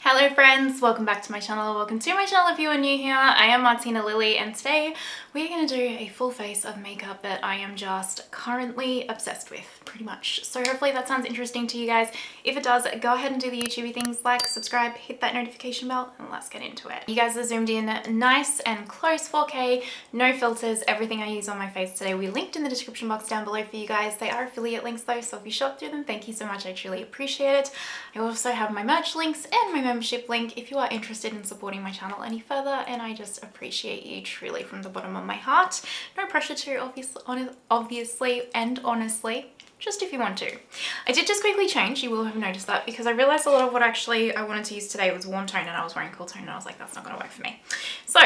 Hello friends, welcome back to my channel. Welcome to my channel if you are new here. I am Martina Lily and today we're going to do a full face of makeup that I am just currently obsessed with, pretty much. So hopefully that sounds interesting to you guys. If it does, go ahead and do the YouTubey things like subscribe, hit that notification bell, and let's get into it. You guys are zoomed in nice and close 4K, no filters, everything I use on my face today we linked in the description box down below for you guys. They are affiliate links though, so if you shop through them, thank you so much. I truly appreciate it. I also have my merch links and my membership link if you are interested in supporting my channel any further, and I just appreciate you truly from the bottom of my heart. No pressure to, obviously and honestly, just if you want to. I did just quickly change, you will have noticed that, because I realized a lot of what actually I wanted to use today was warm tone and I was wearing cool tone and I was like, that's not going to work for me. So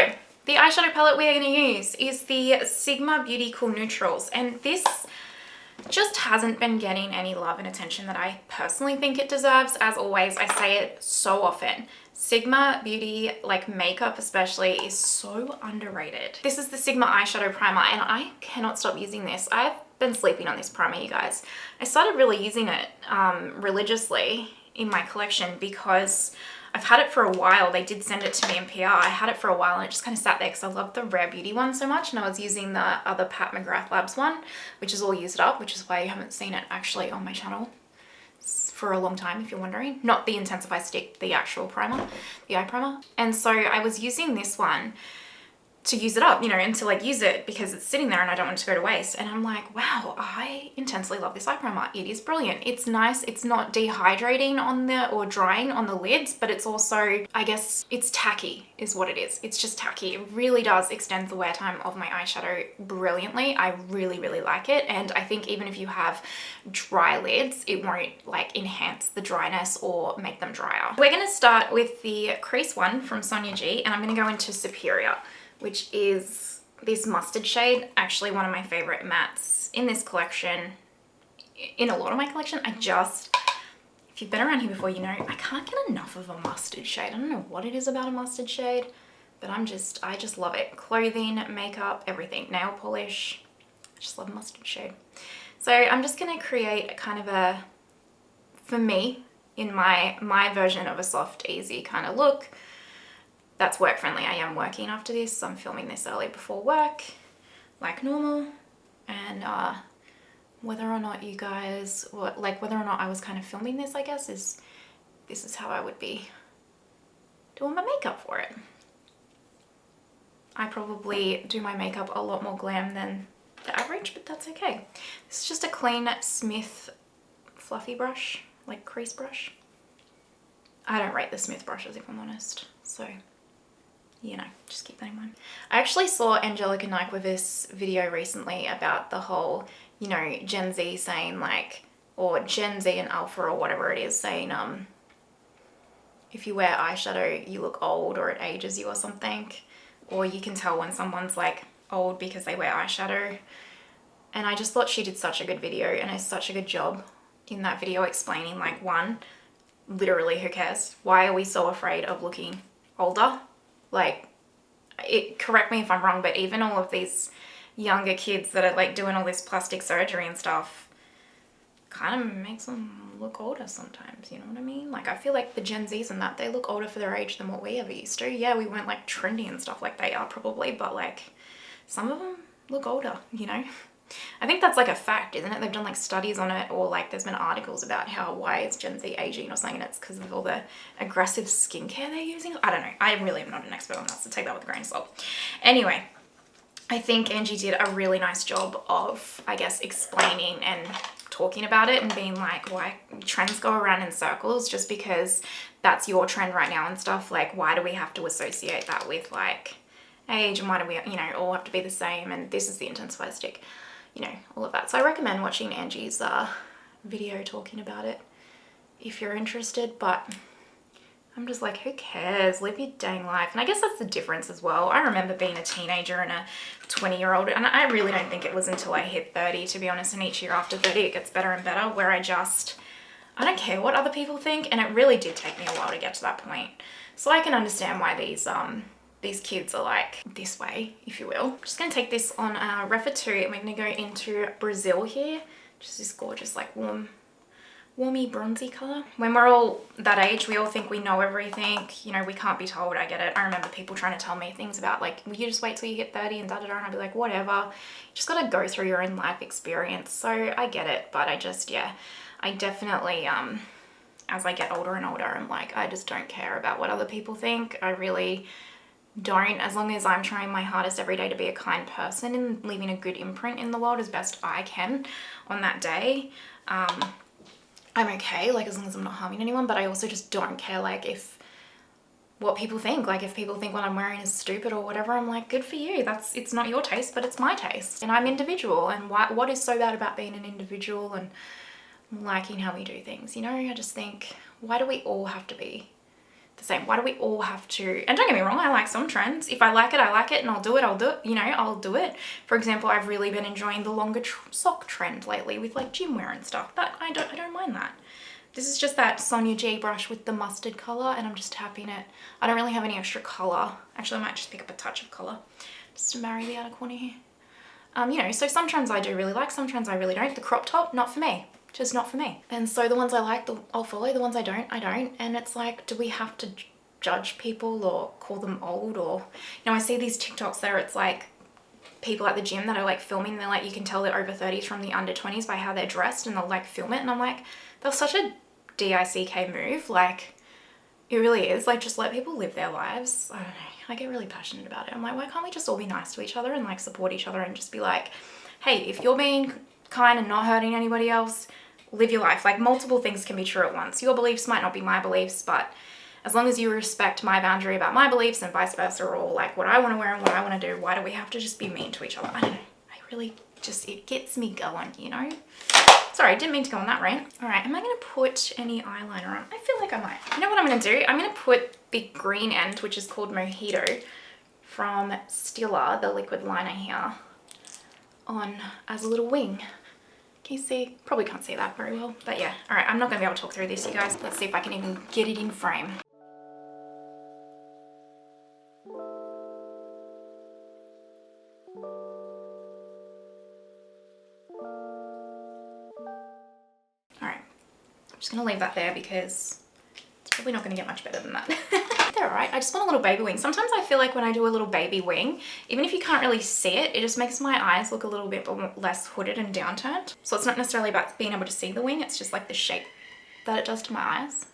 the eyeshadow palette we're going to use is the Sigma Beauty Cool Neutrals, and this just hasn't been getting any love and attention that I personally think it deserves. As always, I say it so often. Sigma Beauty, like makeup especially, is so underrated. This is the Sigma eyeshadow primer and I cannot stop using this. I've been sleeping on this primer, you guys. I started really using it religiously in my collection because I've had it for a while. They did send it to me in PR. I had it for a while and it just kind of sat there because I love the Rare Beauty one so much, and I was using the other Pat McGrath Labs one, which is all used up, which is why you haven't seen it actually on my channel for a long time, if you're wondering. Not the Intensify Stick, the actual primer, the eye primer. And so I was using this one to use it up, you know, and to like use it because it's sitting there and I don't want it to go to waste. And I'm like, wow, I intensely love this eye primer. It is brilliant. It's nice. It's not dehydrating on the, or drying on the lids, but it's also, I guess it's tacky is what it is. It's just tacky. It really does extend the wear time of my eyeshadow brilliantly. I really, really like it. And I think even if you have dry lids, it won't like enhance the dryness or make them drier. We're going to start with the crease one from Sonia G, and I'm going to go into Superior, which is this mustard shade, actually one of my favorite mattes in this collection, in a lot of my collection. If you've been around here before, you know, I can't get enough of a mustard shade. I don't know what it is about a mustard shade, but I just love it. Clothing, makeup, everything, nail polish, I just love a mustard shade. So I'm just gonna create a kind of a, for me, in my version of a soft, easy kind of look. That's work friendly. I am working after this, so I'm filming this early before work, like normal. And whether or not you guys, like whether or not I was kind of filming this, I guess, this is how I would be doing my makeup for it. I probably do my makeup a lot more glam than the average, but that's okay. This is just a clean Smith fluffy brush, like crease brush. I don't rate the Smith brushes, if I'm honest, so you know, just keep that in mind. I actually saw Angelica Nyquist's video recently about the whole, you know, Gen Z saying like, or Gen Z and Alpha or whatever it is, saying if you wear eyeshadow you look old or it ages you or something, or you can tell when someone's like old because they wear eyeshadow. And I just thought she did such a good video and such a good job in that video explaining like, one, literally who cares? Why are we so afraid of looking older? Like, correct me if I'm wrong, but even all of these younger kids that are like doing all this plastic surgery and stuff kind of makes them look older sometimes, you know what I mean? Like, I feel like the Gen Zs and that, they look older for their age than what we ever used to. Yeah, we weren't like trendy and stuff like they are probably, but like some of them look older, you know? I think that's like a fact, isn't it? They've done like studies on it, or like there's been articles about why is Gen Z aging or something, and it's because of all the aggressive skincare they're using. I don't know. I really am not an expert on that, so take that with a grain of salt. Anyway, I think Angie did a really nice job of, I guess, explaining and talking about it and being like, why trends go around in circles just because that's your trend right now and stuff. Like, why do we have to associate that with like age, and why do we, you know, all have to be the same, and this is the Intensify Stick, you know, all of that. So I recommend watching Angie's video talking about it if you're interested, but I'm just like, who cares? Live your dang life. And I guess that's the difference as well. I remember being a teenager and a 20-year-old, and I really don't think it was until I hit 30, to be honest, and each year after 30 it gets better and better, where I don't care what other people think, and it really did take me a while to get to that point. So I can understand why these kids are like this way, if you will. I'm just gonna take this on Reflector, and we're gonna go into Brazil here. Just this gorgeous like warm warmy bronzy color. When we're all that age, we all think we know everything. You know, we can't be told. I get it. I remember people trying to tell me things about like, you just wait till you hit 30 and da-da-da, and I'd be like, whatever. You just gotta go through your own life experience. So I get it, but I just, yeah, I definitely, as I get older and older, I'm like, I just don't care about what other people think. I really don't, as long as I'm trying my hardest every day to be a kind person and leaving a good imprint in the world as best I can on that day. I'm okay, like as long as I'm not harming anyone, but I also just don't care like if what people think. Like if people think what I'm wearing is stupid or whatever, I'm like, good for you. It's not your taste, but it's my taste. And I'm individual, and what is so bad about being an individual and liking how we do things, you know? I just think, why do we all have to be the same? Why do we all have to, and don't get me wrong, I like some trends. If I like it, I like it, and I'll do it, you know, I'll do it. For example, I've really been enjoying the longer sock trend lately with like gym wear and stuff. That I don't mind that. This is just that Sonia G brush with the mustard color, and I'm just tapping it. I don't really have any extra color. Actually, I might just pick up a touch of color just to marry the outer corner here. You know, so some trends I do really like, some trends I really don't. The crop top, not for me. Just not for me. And so the ones I like, I'll follow. The ones I don't. And it's like, do we have to judge people or call them old? Or, you know, I see these TikToks there, it's like people at the gym that are like filming, they're like, you can tell they're over 30s from the under 20s by how they're dressed, and they'll like film it, and I'm like, that's such a DICK move. Like, it really is. Like, just let people live their lives. I don't know, I get really passionate about it. I'm like, why can't we just all be nice to each other and like support each other and just be like, hey, if you're being kind and not hurting anybody else, live your life. Like, multiple things can be true at once. Your beliefs might not be my beliefs, but as long as you respect my boundary about my beliefs and vice versa, or like what I want to wear and what I want to do, why do we have to just be mean to each other? I don't know. I really just, it gets me going, you know? Sorry, I didn't mean to go on that rant. All right, am I going to put any eyeliner on? I feel like I might. You know what I'm going to do? I'm going to put the green end, which is called Mojito, from Stila, the liquid liner here, on as a little wing. Can you see? Probably can't see that very well, but yeah. All right, I'm not gonna be able to talk through this, you guys. Let's see if I can even get it in frame. All right, I'm just gonna leave that there because it's probably not gonna get much better than that. They're all right. I just want a little baby wing. Sometimes I feel like when I do a little baby wing, even if you can't really see it, it just makes my eyes look a little bit less hooded and downturned. So it's not necessarily about being able to see the wing, it's just like the shape that it does to my eyes.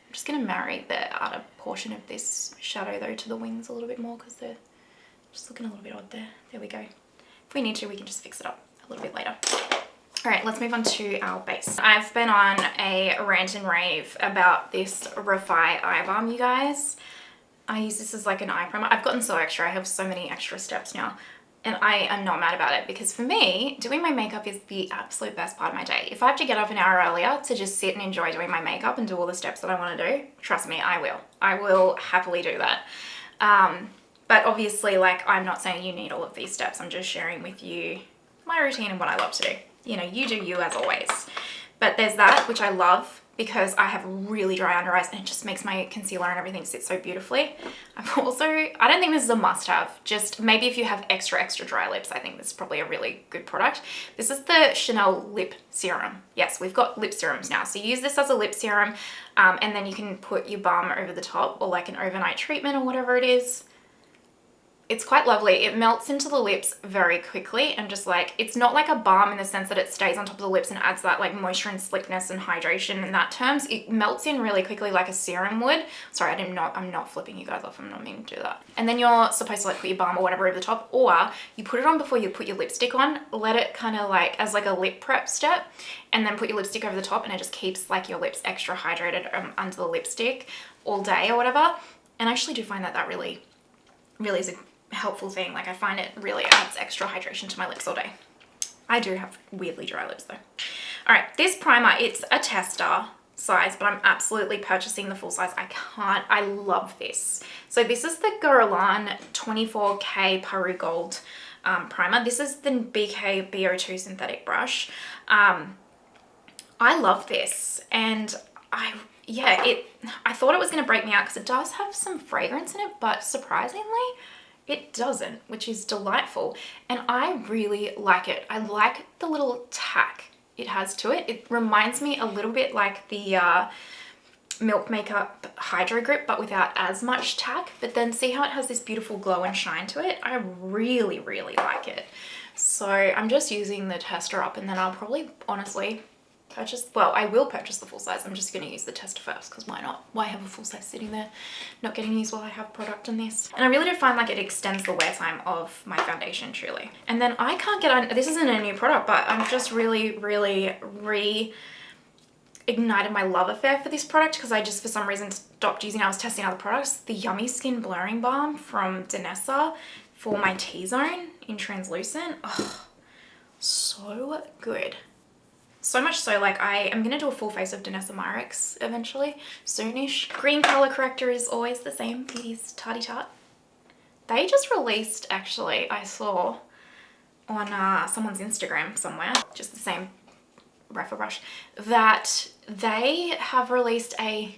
I'm just gonna marry the outer portion of this shadow though to the wings a little bit more because they're just looking a little bit odd there. There we go. If we need to, we can just fix it up a little bit later. All right, let's move on to our base. I've been on a rant and rave about this Refy Eye Balm, you guys. I use this as like an eye primer. I've gotten so extra. I have so many extra steps now, and I am not mad about it because for me, doing my makeup is the absolute best part of my day. If I have to get up an hour earlier to just sit and enjoy doing my makeup and do all the steps that I want to do, trust me, I will. I will happily do that. But obviously, like, I'm not saying you need all of these steps. I'm just sharing with you my routine and what I love to do. You know, you do you as always. But there's that, which I love because I have really dry under eyes and it just makes my concealer and everything sit so beautifully. I've also, I don't think this is a must-have. Just maybe if you have extra dry lips, I think this is probably a really good product. This is the Chanel Lip Serum. Yes, we've got lip serums now. So you use this as a lip serum and then you can put your balm over the top or like an overnight treatment or whatever it is. It's quite lovely. It melts into the lips very quickly and just like, it's not like a balm in the sense that it stays on top of the lips and adds that like moisture and slickness and hydration in that terms. It melts in really quickly like a serum would. Sorry, I'm not flipping you guys off. I'm not meaning to do that. And then you're supposed to like put your balm or whatever over the top, or you put it on before you put your lipstick on, let it kind of like as like a lip prep step, and then put your lipstick over the top, and it just keeps like your lips extra hydrated under the lipstick all day or whatever. And I actually do find that that really is a helpful thing. Like I find it really adds extra hydration to my lips all day. I do have weirdly dry lips though. All right, this primer, it's a tester size, but I'm absolutely purchasing the full size. I love this. So this is the Guerlain 24K Parure Gold primer. This is the BK BO2 synthetic brush. I love this, and I thought it was going to break me out because it does have some fragrance in it, but surprisingly it doesn't, which is delightful. And I really like it. I like the little tack it has to it. It reminds me a little bit like the Milk Makeup Hydra Grip, but without as much tack. But then see how it has this beautiful glow and shine to it? I really, really like it. So I'm just using the tester up, and then I'll probably honestly purchase, well, I will purchase the full size. I'm just going to use the tester first, because why not? Why have a full size sitting there not getting used while I have product in this? And I really do find like it extends the wear time of my foundation, truly. And then I can't get on, this isn't a new product, but I'm just really, really ignited my love affair for this product, because I just for some reason stopped using it. I was testing other products. The Yummy Skin Blurring Balm from Danessa for my T-zone in translucent. Oh, so good. So much so, like, I am going to do a full face of Danessa Myricks eventually, soonish. Green color corrector is always the same. It is Tarte. They just released, actually, I saw on someone's Instagram somewhere, just the same Refy brush, that they have released a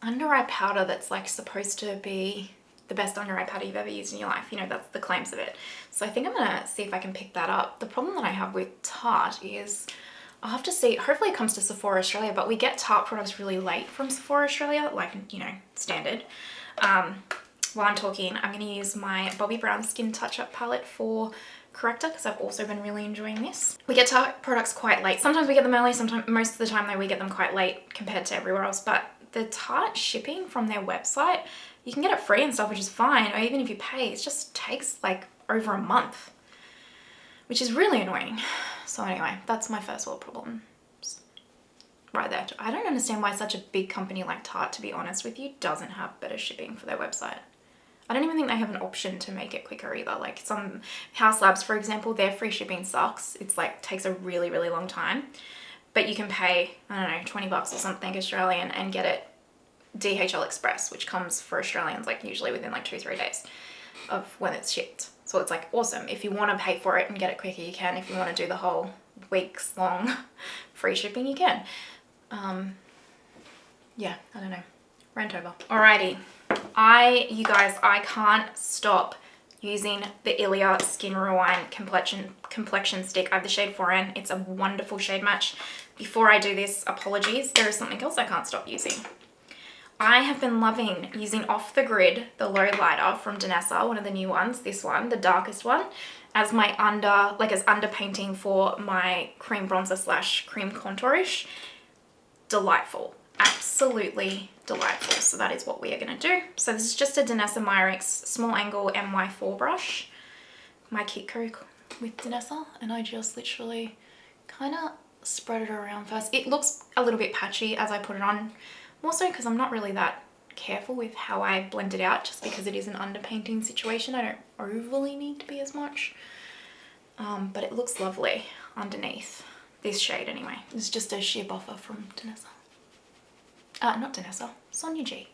under eye powder that's like supposed to be the best under eye powder you've ever used in your life. You know, that's the claims of it. So I think I'm gonna see if I can pick that up. The problem that I have with Tarte is I'll have to see, hopefully it comes to Sephora Australia, but we get Tarte products really late from Sephora Australia, like, you know, standard. While I'm talking, I'm gonna use my Bobbi Brown Skin Touch-Up palette for Corrector, because I've also been really enjoying this. We get Tarte products quite late. Sometimes we get them early, sometimes, most of the time though, we get them quite late compared to everywhere else. But the Tarte shipping from their website, you can get it free and stuff, which is fine. Or even if you pay, it just takes like over a month, which is really annoying. So anyway, that's my first world problem right there. I don't understand why such a big company like Tarte, to be honest with you, doesn't have better shipping for their website. I don't even think they have an option to make it quicker either. Like some House Labs, for example, their free shipping sucks. It's like takes a really, really long time, but you can pay, I don't know, 20 bucks or something Australian and get it DHL Express, which comes for Australians like usually within like 2-3 days of when it's shipped. So it's like awesome. If you want to pay for it and get it quicker, you can. If you want to do the whole weeks long free shipping, you can. Yeah, I don't know. Rant over. Alrighty. You guys, I can't stop using the Ilia Skin Rewind complexion stick. I have the shade 4N. It's a wonderful shade match. Before I do this, apologies, there is something else I can't stop using. I have been loving using Off the Grid, the Lowlighter from Danessa, one of the new ones, this one, the darkest one, as my as underpainting for my cream bronzer / cream contourish. Delightful. Absolutely delightful. So that is what we are going to do. So this is just a Danessa Myricks small angle MY4 brush, my kit code with Danessa, and I just literally kind of spread it around first. It looks a little bit patchy as I put it on, more so because I'm not really that careful with how I blend it out, just because it is an underpainting situation. I don't overly need to be as much, but it looks lovely underneath. This shade anyway. It's just a sheer buffer from Danessa. Not Danessa, Sonia G.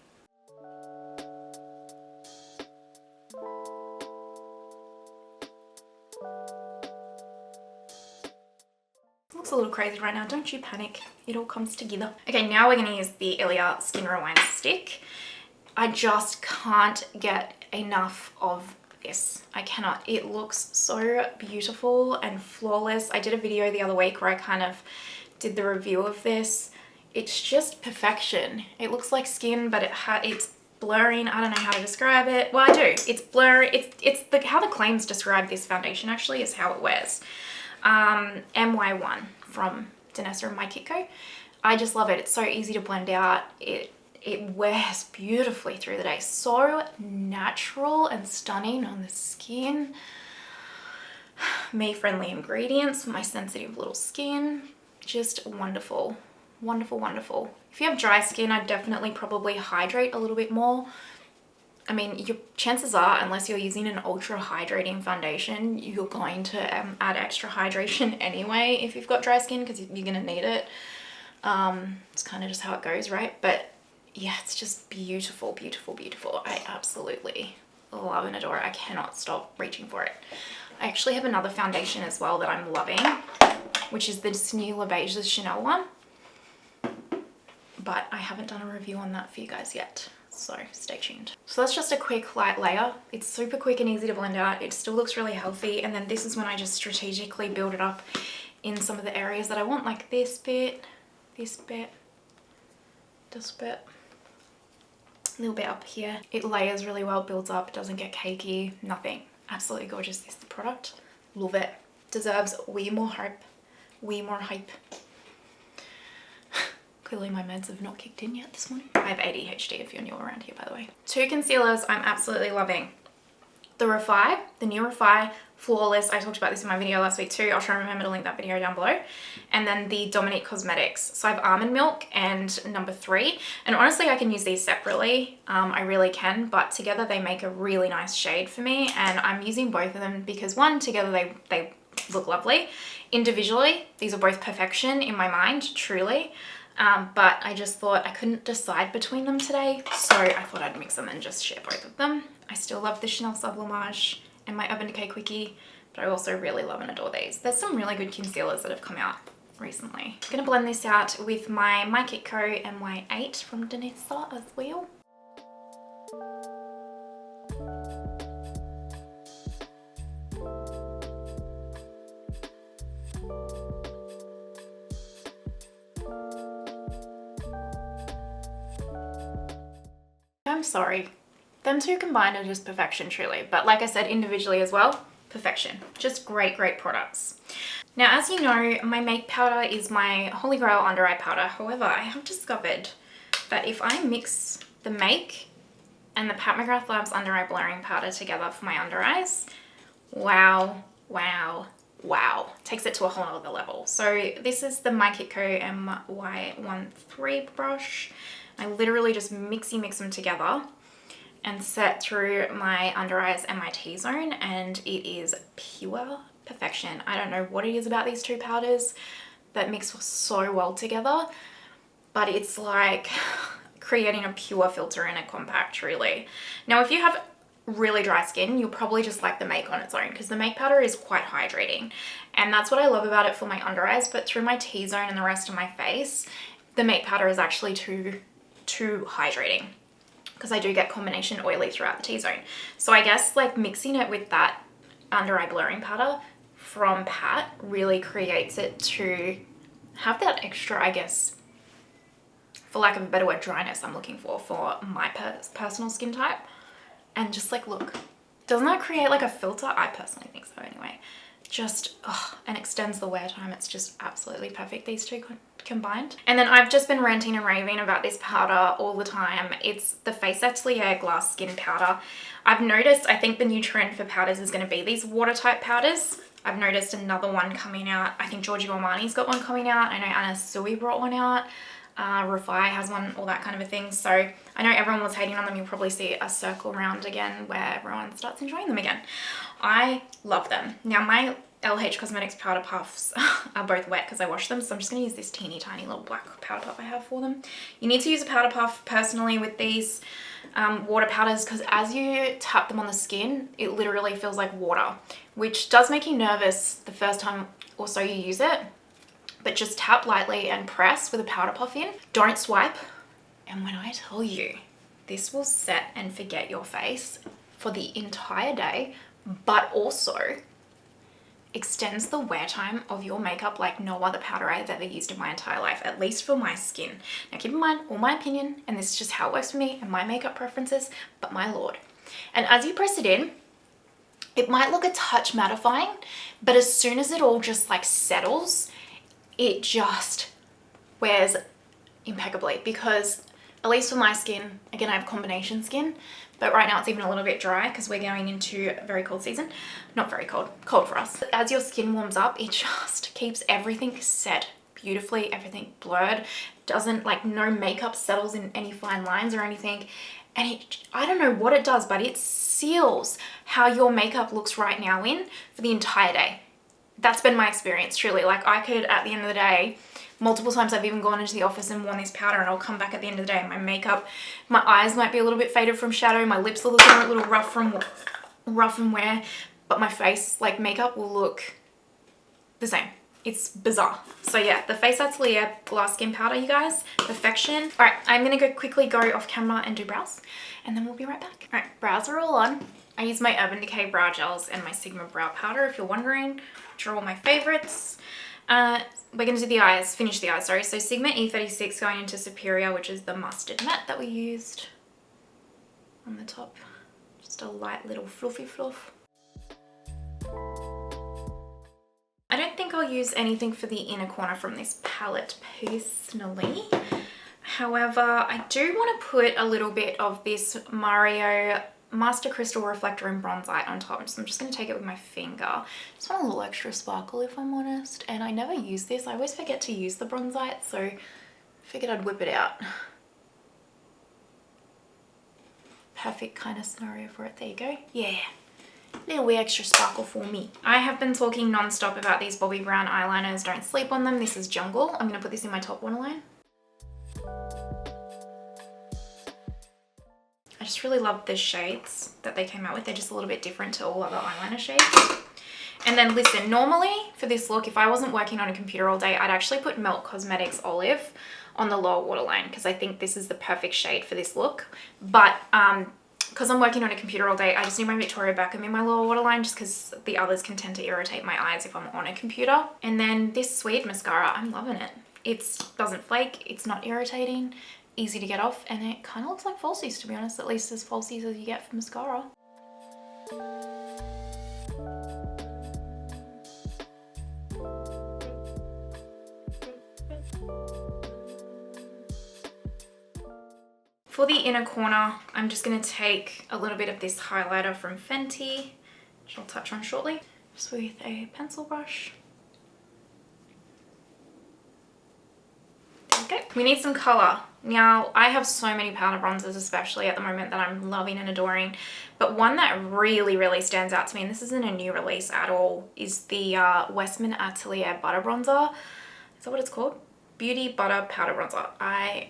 Looks a little crazy right now, don't you panic. It all comes together. Okay, now we're gonna use the Ilia Skin Rewind stick. I just can't get enough of this. I cannot. It looks so beautiful and flawless. I did a video the other week where I kind of did the review of this. It's just perfection. It looks like skin, but it's blurring. I don't know how to describe it. Well, I do. It's blurry. It's how the claims describe this foundation actually is how it wears. MY1 from Danessa and my Kitco. I just love it. It's so easy to blend out. It wears beautifully through the day. So natural and stunning on the skin. Me-friendly ingredients for my sensitive little skin. Just wonderful. Wonderful, wonderful. If you have dry skin, I'd definitely probably hydrate a little bit more. I mean, your chances are, unless you're using an ultra hydrating foundation, you're going to add extra hydration anyway if you've got dry skin, because you're gonna need it. It's kind of just how it goes, right? But yeah, it's just beautiful, beautiful, beautiful. I absolutely love and adore it. I cannot stop reaching for it. I actually have another foundation as well that I'm loving, which is this new Le Beige Chanel one. But I haven't done a review on that for you guys yet, so stay tuned. So that's just a quick light layer. It's super quick and easy to blend out. It still looks really healthy, and then this is when I just strategically build it up in some of the areas that I want, like this bit, this bit, this bit, a little bit up here. It layers really well, builds up, doesn't get cakey, nothing. Absolutely gorgeous. This is the product. Love it. Deserves way more hype. Way more hype. Clearly my meds have not kicked in yet this morning. I have ADHD if you're new around here, by the way. Two concealers I'm absolutely loving. The Refy, the new Refy Flawless. I talked about this in my video last week too. I'll try and remember to link that video down below. And then the Dominique Cosmetics. So I have Almond Milk and number 3. And honestly, I can use these separately. I really can, but together they make a really nice shade for me. And I'm using both of them because one, together they look lovely. Individually, these are both perfection in my mind, truly. But I just thought I couldn't decide between them today. So I thought I'd mix them and just share both of them. I still love the Chanel Sublimage and my Urban Decay Quickie, but I also really love and adore these. There's some really good concealers that have come out recently. I'm gonna blend this out with my My Kit Co and my 8 from Danessa as well. I'm sorry. Them two combined are just perfection, truly. But like I said, individually as well, perfection. Just great, great products. Now, as you know, my make powder is my holy grail under eye powder. However, I have discovered that if I mix the make and the Pat McGrath Labs under eye blurring powder together for my under eyes, wow, wow, wow. Takes it to a whole other level. So this is the My Kit Co MY13 brush. I literally just mix them together and set through my under eyes and my T-zone, and it is pure perfection. I don't know what it is about these two powders that mix so well together, but it's like creating a pure filter in a compact, really. Now, if you have really dry skin, you'll probably just like the make on its own because the make powder is quite hydrating, and that's what I love about it for my under eyes. But through my T-zone and the rest of my face, the make powder is actually too hydrating, because I do get combination oily throughout the T-zone. So I guess like mixing it with that under eye blurring powder from Pat really creates it to have that extra, I guess, for lack of a better word, dryness I'm looking for my personal skin type. And just like, look, doesn't that create like a filter? I personally think so anyway. Just, and extends the wear time. It's just absolutely perfect, these two combined. And then I've just been ranting and raving about this powder all the time. It's the Face Atelier Glass Skin Powder. I've noticed, I think the new trend for powders is going to be these watertight powders. I've noticed another one coming out. I think Giorgio Armani's got one coming out. I know Anna Sui brought one out. Refy has one, all that kind of a thing. So I know everyone was hating on them. You'll probably see a circle round again where everyone starts enjoying them again. I love them. Now my LH Cosmetics powder puffs are both wet because I washed them, so I'm just going to use this teeny tiny little black powder puff I have for them. You need to use a powder puff personally with these water powders, because as you tap them on the skin, it literally feels like water, which does make you nervous the first time or so you use it. But just tap lightly and press with a powder puff in. Don't swipe. And when I tell you, this will set and forget your face for the entire day, but also extends the wear time of your makeup like no other powder I've ever used in my entire life, at least for my skin. Now keep in mind, all my opinion, and this is just how it works for me and my makeup preferences, but my lord. And as you press it in, it might look a touch mattifying, but as soon as it all just like settles, it just wears impeccably, because at least for my skin, again, I have combination skin, but right now it's even a little bit dry because we're going into a very cold season. Not very cold, cold for us. As your skin warms up, it just keeps everything set beautifully, everything blurred, doesn't like, no makeup settles in any fine lines or anything. And it, I don't know what it does, but it seals how your makeup looks right now in for the entire day. That's been my experience, truly. Like, I could, at the end of the day, multiple times I've even gone into the office and worn this powder, and I'll come back at the end of the day and my makeup, my eyes might be a little bit faded from shadow, my lips are looking a little rough and wear, but my face, like, makeup will look the same. It's bizarre. So yeah, the Face Atelier Glass Skin Powder, you guys, perfection. All right, I'm gonna quickly go off camera and do brows, and then we'll be right back. All right, brows are all on. I use my Urban Decay brow gels and my Sigma brow powder, if you're wondering, which are all my favorites. We're going to do the eyes, finish the eyes, sorry. So Sigma E36 going into Superior, which is the mustard matte that we used on the top. Just a light little fluffy fluff. I don't think I'll use anything for the inner corner from this palette personally. However, I do want to put a little bit of this Mario Master Crystal Reflector and Bronzite on top. So I'm just going to take it with my finger. Just want a little extra sparkle if I'm honest. And I never use this. I always forget to use the Bronzite, so figured I'd whip it out. Perfect kind of scenario for it. There you go. Yeah. Little wee extra sparkle for me. I have been talking non-stop about these Bobbi Brown eyeliners. Don't sleep on them. This is Jungle. I'm going to put this in my top waterline. I just really love the shades that they came out with. They're just a little bit different to all other eyeliner shades. And then listen, normally for this look, if I wasn't working on a computer all day, I'd actually put Melt Cosmetics Olive on the lower waterline because I think this is the perfect shade for this look. But because I'm working on a computer all day, I just need my Victoria Beckham in my lower waterline just because the others can tend to irritate my eyes if I'm on a computer. And then this Sweed mascara, I'm loving it. It doesn't flake, it's not irritating, easy to get off, and it kind of looks like falsies, to be honest, at least as falsies as you get from mascara. For the inner corner, I'm just going to take a little bit of this highlighter from Fenty, which I'll touch on shortly, just with a pencil brush. There we go. We need some colour. Now, I have so many powder bronzers, especially at the moment, that I'm loving and adoring, but one that really, really stands out to me, and this isn't a new release at all, is the Westman Atelier Butter Bronzer. Is that what it's called? Beauty Butter Powder Bronzer. I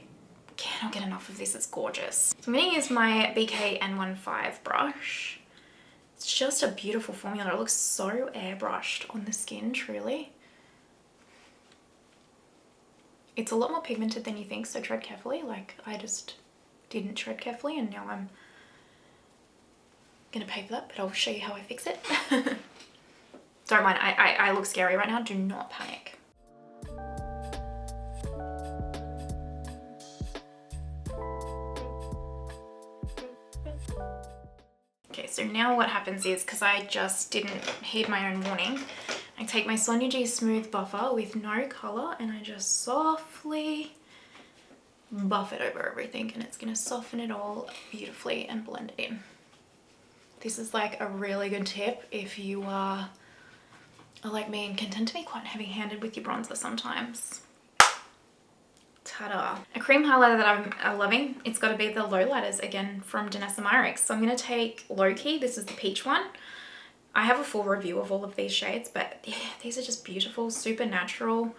cannot get enough of this. It's gorgeous. So I'm going to use my BK N15 brush. It's just a beautiful formula. It looks so airbrushed on the skin, truly. It's a lot more pigmented than you think, so tread carefully. Like, I just didn't tread carefully and now I'm going to pay for that, but I'll show you how I fix it. Don't mind, I look scary right now. Do not panic. Okay, so now what happens is, because I just didn't heed my own warning, I take my Sonia G Smooth Buffer with no colour and I just softly buff it over everything, and it's going to soften it all beautifully and blend it in. This is like a really good tip if you are like me and can tend to be quite heavy-handed with your bronzer sometimes. Ta-da! A cream highlighter that I'm loving, it's got to be the Lowlighters again from Danessa Myricks. So I'm going to take Lowkey, this is the peach one. I have a full review of all of these shades, but yeah, these are just beautiful, super natural,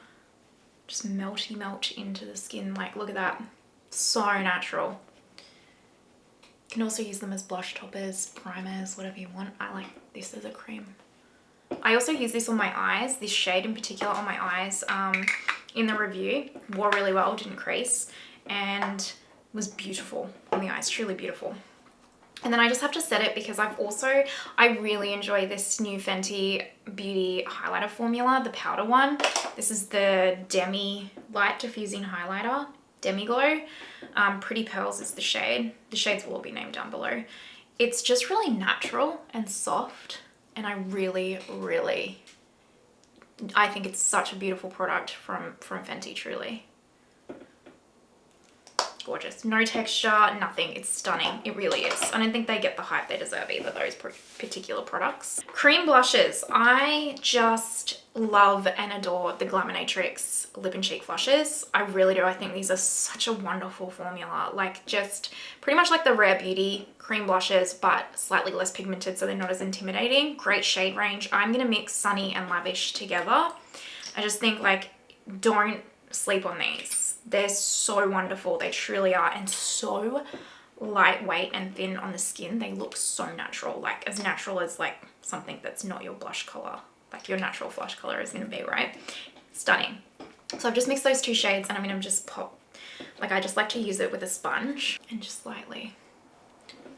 just melt into the skin. Like, look at that, so natural. You can also use them as blush toppers, primers, whatever you want. I like this as a cream. I also use this on my eyes, this shade in particular on my eyes. In the review, wore really well, didn't crease, and was beautiful on the eyes, truly beautiful. And then I just have to set it because I really enjoy this new Fenty Beauty highlighter formula, the powder one. This is the Demi Light Diffusing Highlighter, Demi Glow. Pretty Pearls is the shade. The shades will all be named down below. It's just really natural and soft, and I really, really, I think it's such a beautiful product from Fenty, truly. Gorgeous. No texture, nothing. It's stunning. It really is. I don't think they get the hype they deserve either, those particular products. Cream blushes. I just love and adore the Glaminatrix lip and cheek flushes. I really do. I think these are such a wonderful formula. Like, just pretty much like the Rare Beauty cream blushes, but slightly less pigmented, so they're not as intimidating. Great shade range. I'm going to mix Sunny and Lavish together. I just think, like, don't sleep on these. They're so wonderful. They truly are, and so lightweight and thin on the skin. They look so natural, like as natural as like something that's not your blush color, like your natural blush color is going to be, right? Stunning. So I've just mixed those two shades, and I'm going to just pop, like, I just like to use it with a sponge and just lightly.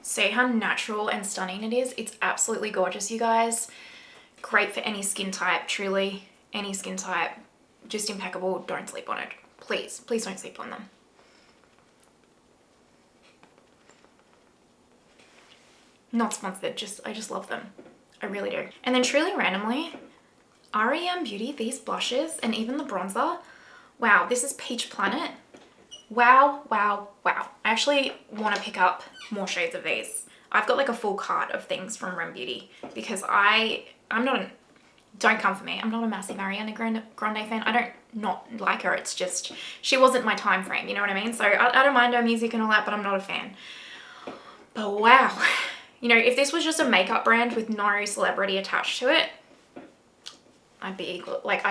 See how natural and stunning it is? It's absolutely gorgeous, you guys. Great for any skin type, truly any skin type. just impeccable. Don't sleep on it. Please, please don't sleep on them. Not sponsored, I just love them. I really do. And then truly randomly, REM Beauty, these blushes and even the bronzer. Wow, this is Peach Planet. Wow, wow, wow. I actually want to pick up more shades of these. I've got like a full cart of things from REM Beauty because I'm not don't come for me. I'm not a massive Ariana Grande fan. I don't not like her. It's just, she wasn't my time frame. You know what I mean? So I don't mind her music and all that, but I'm not a fan. But wow. You know, if this was just a makeup brand with no celebrity attached to it, I'd be equal. Like,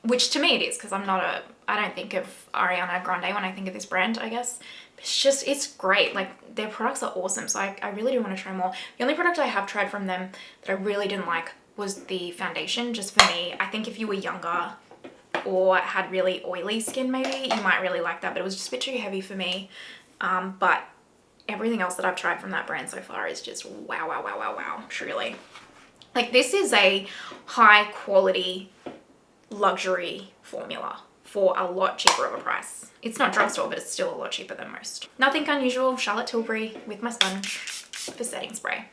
which to me it is, because I don't think of Ariana Grande when I think of this brand, I guess. It's great. Like, their products are awesome. So I really do want to try more. The only product I have tried from them that I really didn't like was the foundation. Just for me, I think if you were younger or had really oily skin, maybe you might really like that, but it was just a bit too heavy for me. But everything else that I've tried from that brand so far is just wow, wow, wow, wow, wow, truly. Like, this is a high quality luxury formula for a lot cheaper of a price. It's not drugstore, but it's still a lot cheaper than most. Nothing unusual, Charlotte Tilbury with my sponge for setting spray.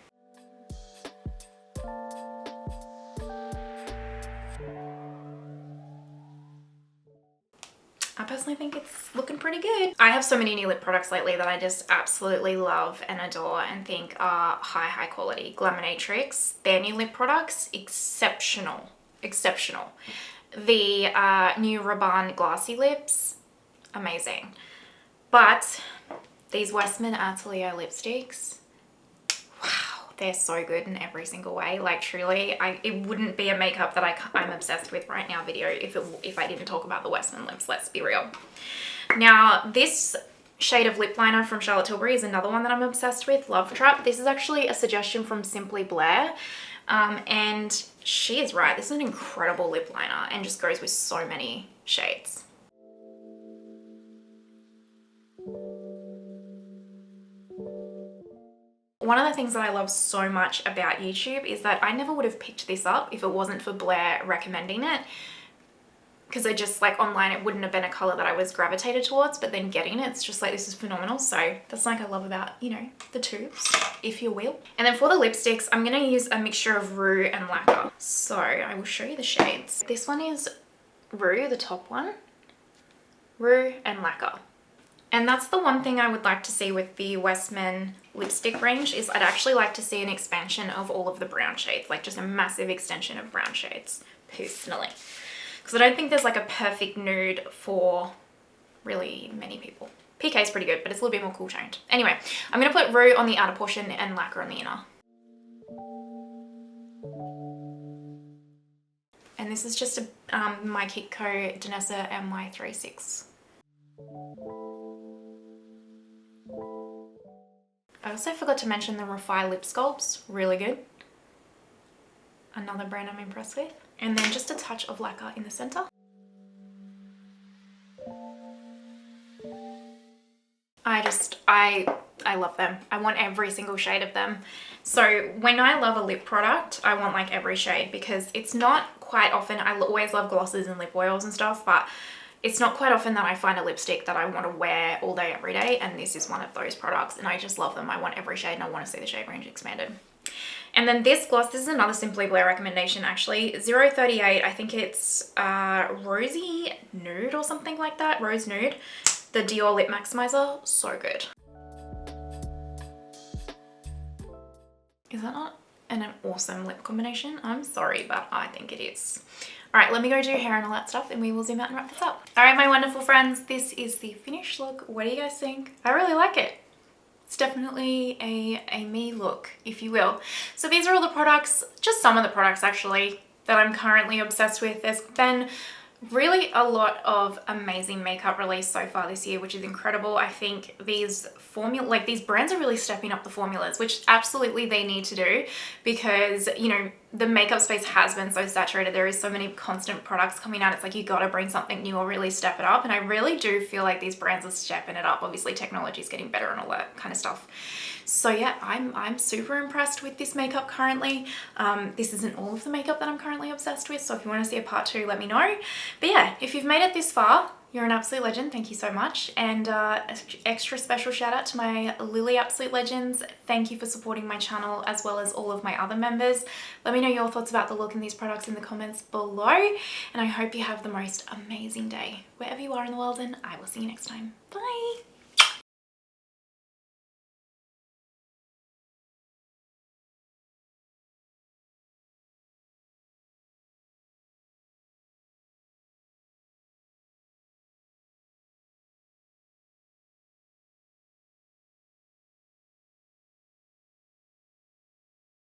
I personally think it's looking pretty good. I have so many new lip products lately that I just absolutely love and adore and think are high quality. Glaminatrix, their new lip products, exceptional, exceptional. The new Rabanne Glassy Lips, amazing. But these Westman Atelier lipsticks, wow, they're so good in every single way. Like, truly, it wouldn't be a makeup that I'm obsessed with right now video if I didn't talk about the Westman lips, let's be real. Now, this shade of lip liner from Charlotte Tilbury is another one that I'm obsessed with, Love Trap. This is actually a suggestion from Simply Blair. And she is right. This is an incredible lip liner and just goes with so many shades. One of the things that I love so much about YouTube is that I never would have picked this up if it wasn't for Blair recommending it. Because I just, like, online it wouldn't have been a color that I was gravitated towards, but then getting it, it's just like, this is phenomenal. So that's like I love about, you know, the tubes, if you will. And then for the lipsticks, I'm going to use a mixture of Rouge and Lacquer. So I will show you the shades. This one is Rouge, the top one. Rouge and Lacquer. And that's the one thing I would like to see with the Westman lipstick range is I'd actually like to see an expansion of all of the brown shades, like just a massive extension of brown shades, personally. Because I don't think there's like a perfect nude for really many people. PK is pretty good, but it's a little bit more cool toned. Anyway, I'm going to put Rouge on the outer portion and Lacquer on the inner. And this is just my Kiko Danessa MY36. I also forgot to mention the Refy Lip Sculpts, really good. Another brand I'm impressed with. And then just a touch of lacquer in the center. I love them. I want every single shade of them. So when I love a lip product, I want like every shade because it's not quite often, I always love glosses and lip oils and stuff, but it's not quite often that I find a lipstick that I want to wear all day, every day. And this is one of those products and I just love them. I want every shade and I want to see the shade range expanded. And then this gloss, this is another Simply Blair recommendation actually. 038, I think it's Rosy Nude or something like that. Rose Nude. The Dior Lip Maximizer, so good. Is that not an awesome lip combination? I'm sorry, but I think it is. All right, let me go do hair and all that stuff and we will zoom out and wrap this up. All right, my wonderful friends, this is the finished look. What do you guys think? I really like it. It's definitely a me look, if you will. So these are all the products, just some of the products actually, that I'm currently obsessed with. There's been really a lot of amazing makeup released so far this year, which is incredible. I think these these brands are really stepping up the formulas, which absolutely they need to do because, you know, the makeup space has been so saturated. There is so many constant products coming out. It's like you gotta bring something new or really step it up. And I really do feel like these brands are stepping it up. Obviously technology is getting better and all that kind of stuff. So yeah, I'm super impressed with this makeup currently. This isn't all of the makeup that I'm currently obsessed with. So if you want to see a part 2, let me know. But yeah, if you've made it this far, you're an absolute legend. Thank you so much. And extra special shout out to my Lily Absolute Legends. Thank you for supporting my channel as well as all of my other members. Let me know your thoughts about the look in these products in the comments below. And I hope you have the most amazing day wherever you are in the world, and I will see you next time. Bye.